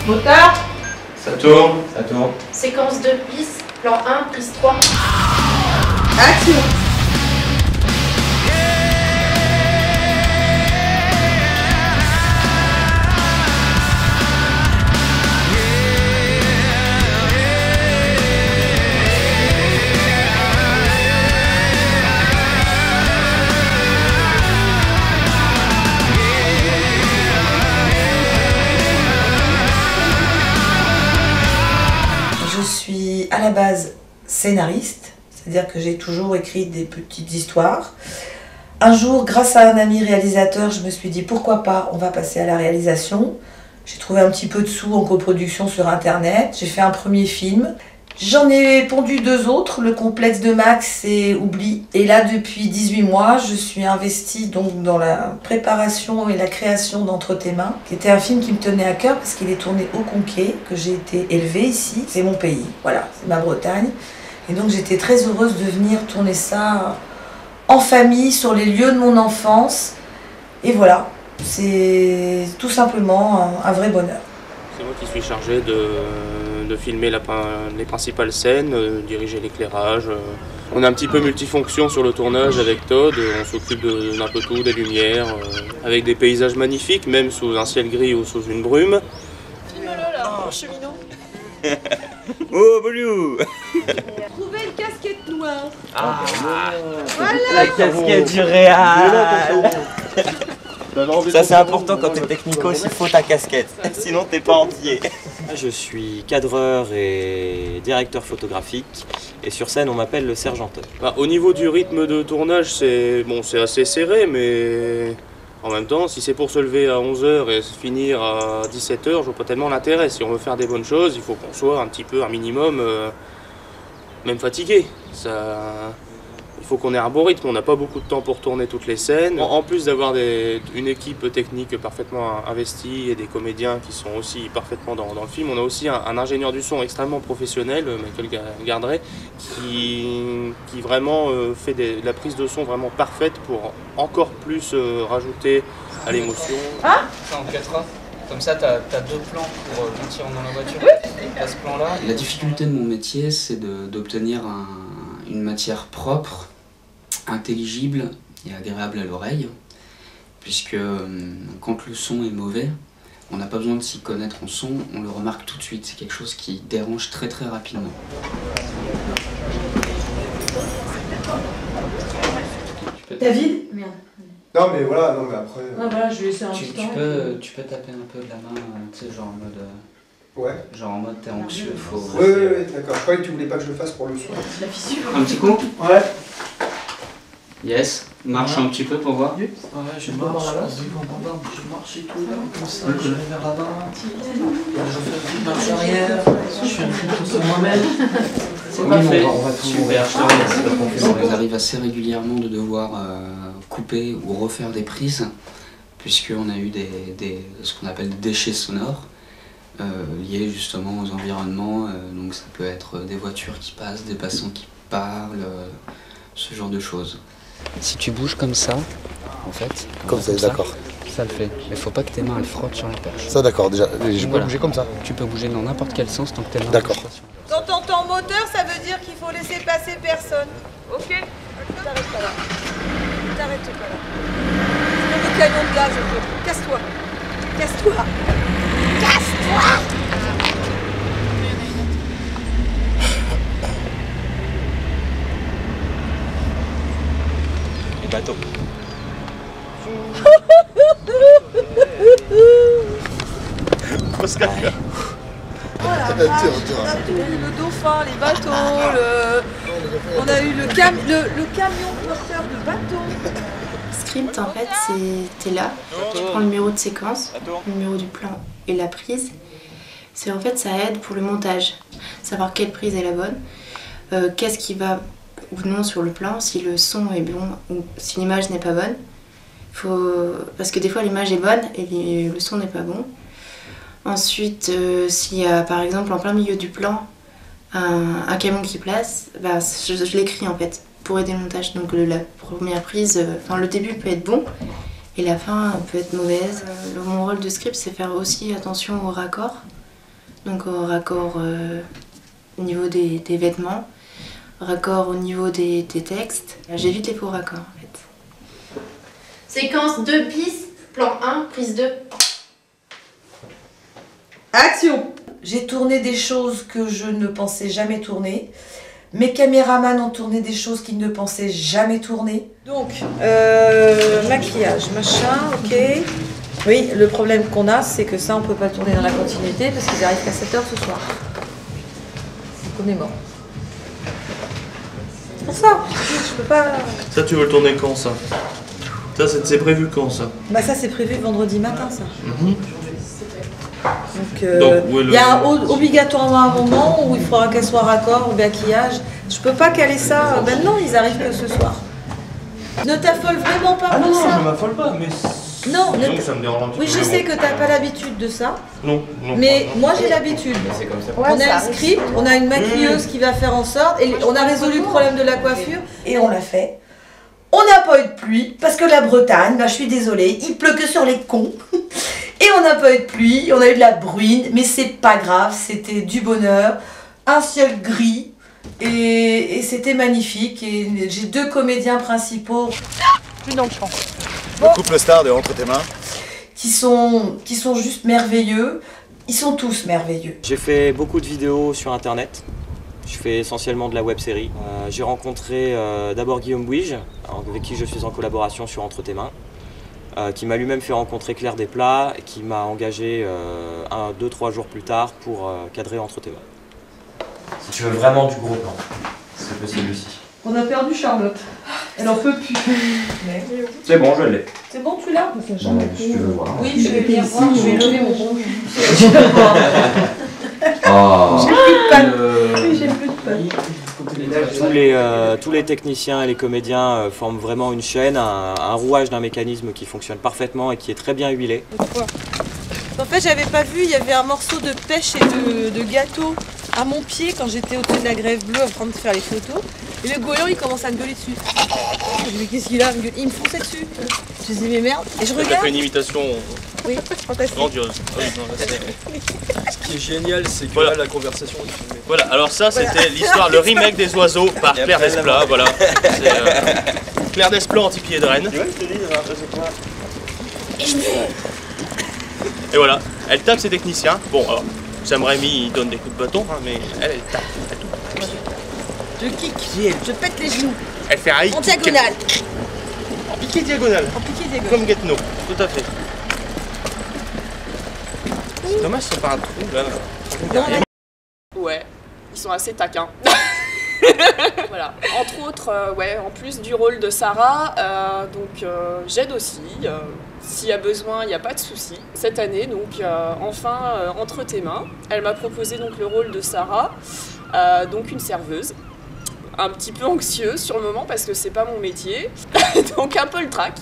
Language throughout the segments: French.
Moteur. Ça tourne. Ça tourne. Séquence 2 bis, plan 1, prise 3. Action. Je suis à la base scénariste, c'est-à-dire que j'ai toujours écrit des petites histoires. Un jour, grâce à un ami réalisateur, je me suis dit pourquoi pas, on va passer à la réalisation. J'ai trouvé un petit peu de sous en coproduction sur internet, j'ai fait un premier film. J'en ai pondu 2 autres, Le complexe de Max et Oubli. Et là, depuis 18 mois, je suis investie donc dans la préparation et la création d'Entre tes mains, qui était un film qui me tenait à cœur parce qu'il est tourné au Conquet, que j'ai été élevée ici. C'est mon pays, voilà, c'est ma Bretagne. Et donc j'étais très heureuse de venir tourner ça en famille, sur les lieux de mon enfance. Et voilà, c'est tout simplement un vrai bonheur. C'est moi qui suis chargé de filmer les principales scènes, diriger l'éclairage. On est un petit peu multifonction sur le tournage avec Todd, on s'occupe d'un peu tout, des lumières, avec des paysages magnifiques, même sous un ciel gris ou sous une brume. Filme-le là, mon cheminot. Oh, bonjour. Trouvez une casquette noire. Ah, Voilà. la casquette du réal. Ça c'est important quand t'es technicos, il faut ta casquette, sinon t'es pas entier. Je suis cadreur et directeur photographique et sur scène on m'appelle le sergenteur. Au niveau du rythme de tournage, c'est assez serré, mais en même temps, si c'est pour se lever à 11h et se finir à 17h, je vois pas tellement l'intérêt. Si on veut faire des bonnes choses, il faut qu'on soit un minimum, même fatigué. Il faut qu'on ait un bon rythme, on n'a pas beaucoup de temps pour tourner toutes les scènes. En plus d'avoir une équipe technique parfaitement investie et des comédiens qui sont aussi parfaitement dans le film, on a aussi un ingénieur du son extrêmement professionnel, Michael Gardret, qui vraiment fait la prise de son vraiment parfaite pour encore plus rajouter à l'émotion. Ça en 4 heures. Comme ça, t'as 2 plans pour mentir dans la voiture. À ce plan-là. La difficulté de mon métier, c'est d'obtenir une matière propre, intelligible et agréable à l'oreille, puisque quand le son est mauvais, on n'a pas besoin de s'y connaître en son, on le remarque tout de suite, c'est quelque chose qui dérange très très rapidement. David. Merde. Non mais voilà, non mais après... Ah voilà, je vais laisser un petit temps. Tu peux taper un peu de la main, tu sais, genre en mode... Ouais. Genre en mode t'es anxieux, faut... Oui, d'accord. Je croyais que tu voulais pas que je le fasse pour le son. La fissure. Un petit coup? Ouais. Yes. Marche un petit peu pour voir. Ouais, je marche et tout là, comme ça, je vais vers là-bas. Je fais une petite marche arrière, je fais une photo sur moi-même. C'est parfait. Super, je te remercie. On arrive assez régulièrement de devoir couper ou refaire des prises, puisqu'on a eu ce qu'on appelle des déchets sonores. Liés justement aux environnements, donc ça peut être des voitures qui passent, des passants qui parlent, ce genre de choses. Si tu bouges comme ça, en fait, Comme ça, d'accord. Ça le fait. Mais faut pas que tes mains elles frottent sur la perche. Ça d'accord, déjà, je peux bouger comme ça. Tu peux bouger dans n'importe quel sens tant que tes mains D'accord. frottent sur la perche. Quand t'entends moteur, ça veut dire qu'il faut laisser passer personne. Ok. T'arrêtes pas là. T'arrêtes pas là. C'est le canon de gaz, un peu. Casse-toi. Casse-toi. Casse-toi. Les bateaux. Oscar. Oh la vache, on a tout eu, le dauphin, les bateaux, on a eu le camion porteur de bateaux. Script, en fait, t'es là, tu prends le numéro de séquence, le numéro du plan et la prise. En fait, ça aide pour le montage, savoir quelle prise est la bonne, qu'est-ce qui va ou non sur le plan, si le son est bon ou si l'image n'est pas bonne. Parce que des fois l'image est bonne et le son n'est pas bon. Ensuite, s'il y a par exemple en plein milieu du plan un camion qui place, bah, je l'écris en fait pour aider le montage. Donc la première prise, le début peut être bon et la fin peut être mauvaise. Mon rôle de script, c'est faire aussi attention au raccord. Donc raccord au niveau des vêtements, raccord au niveau des textes. J'évite les faux raccords en fait. Séquence 2 bis, plan 1, prise 2. Action! J'ai tourné des choses que je ne pensais jamais tourner. Mes caméramans ont tourné des choses qu'ils ne pensaient jamais tourner. Donc, maquillage, machin, ok. Oui, le problème qu'on a, c'est que ça, on peut pas tourner dans la continuité parce qu'ils arrivent qu'à 7h ce soir. Donc on est mort. C'est pour ça, je peux pas... Ça, tu veux le tourner quand, ça? Ça, c'est prévu quand, ça? Bah ça, c'est prévu vendredi matin, ça. Donc, il y a obligatoirement un moment où il faudra qu'elle soit raccord au maquillage. Je peux pas caler ça maintenant, ils arrivent que ce soir. Ne t'affole vraiment pas pour ça. Non, je m'affole pas, mais... Non, ça me dérange un petit peu. oui, je sais que t'as pas l'habitude de ça. Non. Mais moi, j'ai l'habitude. C'est comme ça. On a un script, on a une maquilleuse qui va faire en sorte, et on a résolu le problème de la coiffure, et on l'a fait. On n'a pas eu de pluie, parce que la Bretagne, bah, je suis désolée, il pleut que sur les cons. Et on n'a pas eu de pluie, on a eu de la bruine, mais c'est pas grave, c'était du bonheur, un ciel gris, et c'était magnifique. Et j'ai 2 comédiens principaux, plus dans le champ, Le couple star de Entre tes mains, qui sont juste merveilleux. Ils sont tous merveilleux. J'ai fait beaucoup de vidéos sur internet. Je fais essentiellement de la web série. J'ai rencontré d'abord Guillaume Bouige, avec qui je suis en collaboration sur Entre tes mains, qui m'a lui-même fait rencontrer Claire Desplats, et qui m'a engagé 2-3 jours plus tard pour cadrer Entre tes mains. Si tu veux vraiment du gros plan, c'est possible aussi. On a perdu Charlotte. Elle en peut plus. C'est bon, je l'ai. C'est bon, tu l'as? Si tu veux voir. Oui, je vais venir voir, je vais lever mon bon. Oh. J'ai plus de patte. Tous les techniciens et les comédiens forment vraiment une chaîne, un rouage d'un mécanisme qui fonctionne parfaitement et qui est très bien huilé. En fait, j'avais pas vu, il y avait un morceau de pêche et de gâteau à mon pied quand j'étais au-dessus de la grève bleue en train de faire les photos. Et le goéland, il commence à me gueuler dessus. Je dis, mais qu'est-ce qu'il a? Il me fonçait dessus. Je dis, mais merde. Et je regarde. Tu as fait une imitation oui, fantastique. grandiose. Ce qui est génial, c'est que là, la conversation est filmée. Voilà, alors ça, c'était l'histoire, le remake des oiseaux par Claire Desplats. Voilà. C'est Claire Desplats anti-pied de Rennes. Et voilà, elle tape ses techniciens. Bon, alors, Sam Raimi, il donne des coups de bâton, hein, mais elle tape. Elle tape. Je kick, je pète les genoux. Elle fait un en diagonale. En piqué diagonale. En piqué diagonale. Comme Gatineau, tout à fait. C'est dommage, c'est pas un trou là. Ouais, ils sont assez taquins. Voilà. Entre autres, ouais, en plus du rôle de Sarah, j'aide aussi. S'il y a besoin, il n'y a pas de souci. Cette année, donc, enfin, Entre tes mains, elle m'a proposé donc le rôle de Sarah, donc une serveuse. Un petit peu anxieuse sur le moment parce que c'est pas mon métier, donc un peu le trac.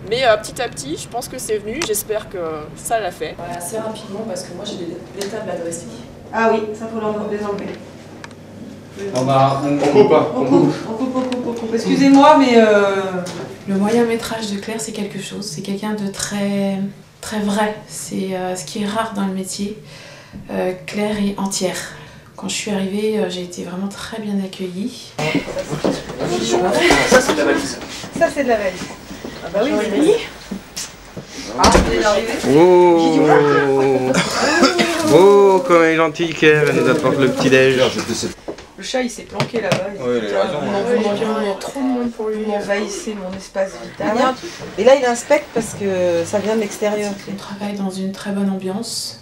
Mais petit à petit, je pense que c'est venu, j'espère que ça l'a fait. Ouais, assez rapidement parce que moi j'ai des tables à dresser. Ah oui, ça faut les enlever. On coupe, hein. On coupe. Excusez-moi, mais... Le moyen métrage de Claire, c'est quelque chose. C'est quelqu'un de très, très vrai. C'est ce qui est rare dans le métier. Claire est entière. Quand je suis arrivée, j'ai été vraiment très bien accueillie. Ça, c'est de la valise. Ça, c'est de la valise. Ah bah oui, oui. Ah, elle est arrivée. Oh, comme elle est gentille, Claire, elle nous apporte le petit-déj. Le chat, il s'est planqué là-bas. Oui, il a raison. Il y a trop de monde pour lui. Vous m'envahissez mon espace vital. Et là, il inspecte parce que ça vient de l'extérieur. On travaille dans une très bonne ambiance,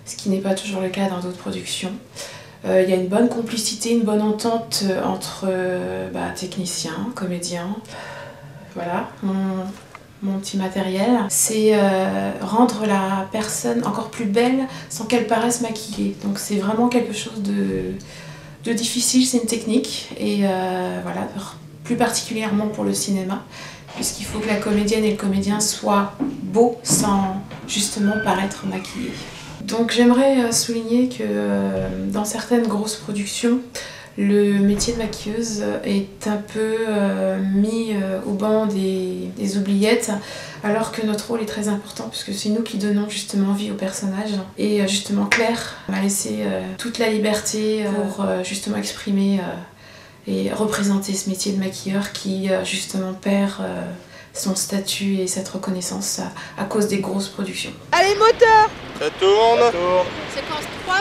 ce qui n'est pas toujours le cas dans d'autres productions. Il y a une bonne complicité, une bonne entente entre techniciens, comédiens. Voilà, mon petit matériel. C'est rendre la personne encore plus belle sans qu'elle paraisse maquillée. Donc c'est vraiment quelque chose de difficile, c'est une technique. Et voilà, plus particulièrement pour le cinéma, puisqu'il faut que la comédienne et le comédien soient beaux sans justement paraître maquillés. Donc j'aimerais souligner que dans certaines grosses productions, le métier de maquilleuse est un peu mis au banc des oubliettes, alors que notre rôle est très important puisque c'est nous qui donnons justement vie au personnage. Et justement Claire m'a laissé toute la liberté pour justement exprimer et représenter ce métier de maquilleur qui justement perd son statut et cette reconnaissance à cause des grosses productions. Allez, moteur! Ça tourne! Séquence 3,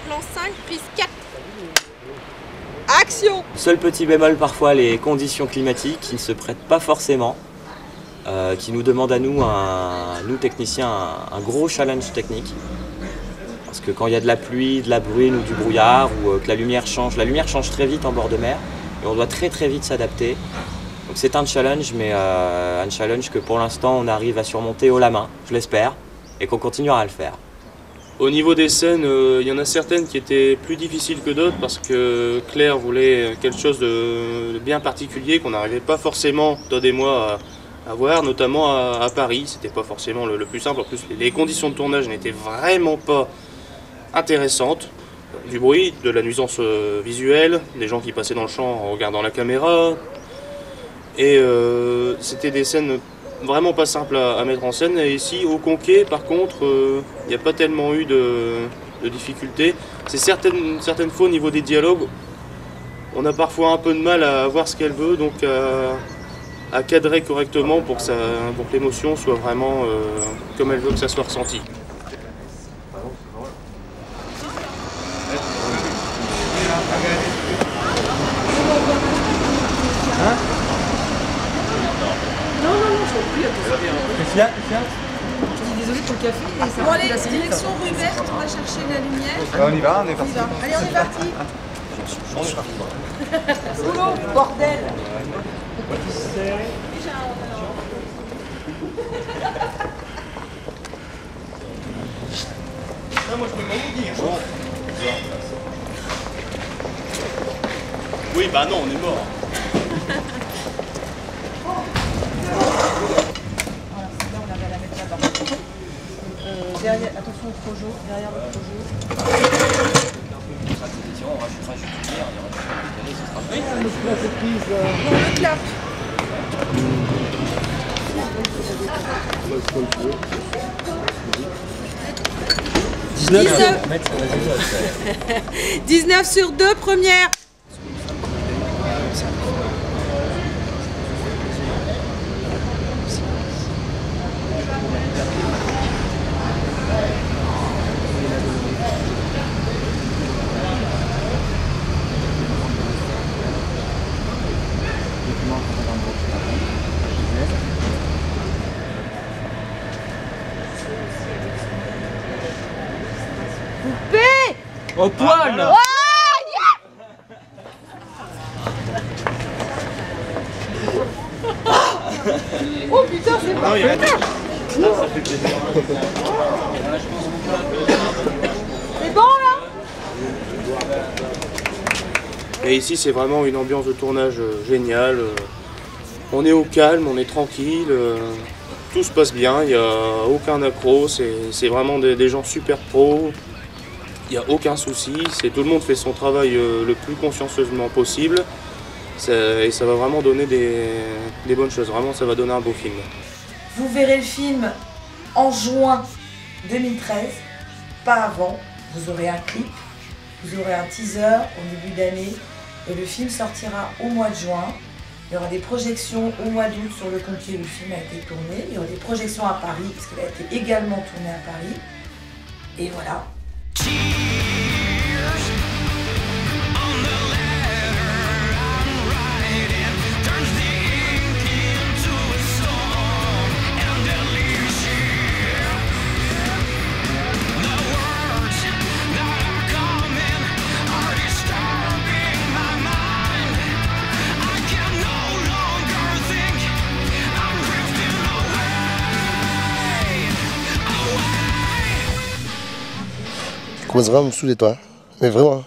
plan 5, prise 4. Action! Seul petit bémol parfois, les conditions climatiques qui ne se prêtent pas forcément, qui nous demandent à nous, nous techniciens, un gros challenge technique. Parce que quand il y a de la pluie, de la bruine ou du brouillard, ou que la lumière change très vite en bord de mer, et on doit très vite s'adapter. Donc c'est un challenge, mais un challenge que pour l'instant on arrive à surmonter haut la main, je l'espère, et qu'on continuera à le faire. Au niveau des scènes, il y en a certaines qui étaient plus difficiles que d'autres parce que Claire voulait quelque chose de bien particulier qu'on n'arrivait pas forcément, Todd et moi, à voir, notamment à Paris. C'était pas forcément le plus simple. En plus, les conditions de tournage n'étaient vraiment pas intéressantes. Du bruit, de la nuisance visuelle, des gens qui passaient dans le champ en regardant la caméra. Et c'était des scènes vraiment pas simple à mettre en scène. Et ici, au Conquet, par contre, il n'y a pas tellement eu de difficultés. C'est certaines fois, au niveau des dialogues, on a parfois un peu de mal à voir ce qu'elle veut, donc à cadrer correctement pour que l'émotion soit vraiment comme elle veut que ça soit ressenti. Je dis désolé pour le café, mais ça. Bon allez, direction rue verte, on va chercher la lumière. On y va, on est parti. Allez, on est parti. Boulot, bordel. Moi je peux pas vous dire. Oui, bah non, on est mort. Derrière, attention au projo, derrière le projo. On rajoutera juste une bière, Le clap. « 19 sur 2, première !» Au poil! Oh, oh putain, c'est pas fait. C'est bon là? Et ici c'est vraiment une ambiance de tournage géniale. On est au calme, on est tranquille, tout se passe bien, il n'y a aucun accro, c'est vraiment des gens super pros. Il n'y a aucun souci, tout le monde fait son travail le plus consciencieusement possible et ça va vraiment donner des bonnes choses, vraiment ça va donner un beau film. Vous verrez le film en juin 2013, pas avant. Vous aurez un clip, vous aurez un teaser au début d'année et le film sortira au mois de juin. Il y aura des projections au mois d'août sur le Conquet où le film a été tourné. Il y aura des projections à Paris parce qu'il a été également tourné à Paris. Et voilà. Je commence vraiment à me saouler toi, mais vraiment.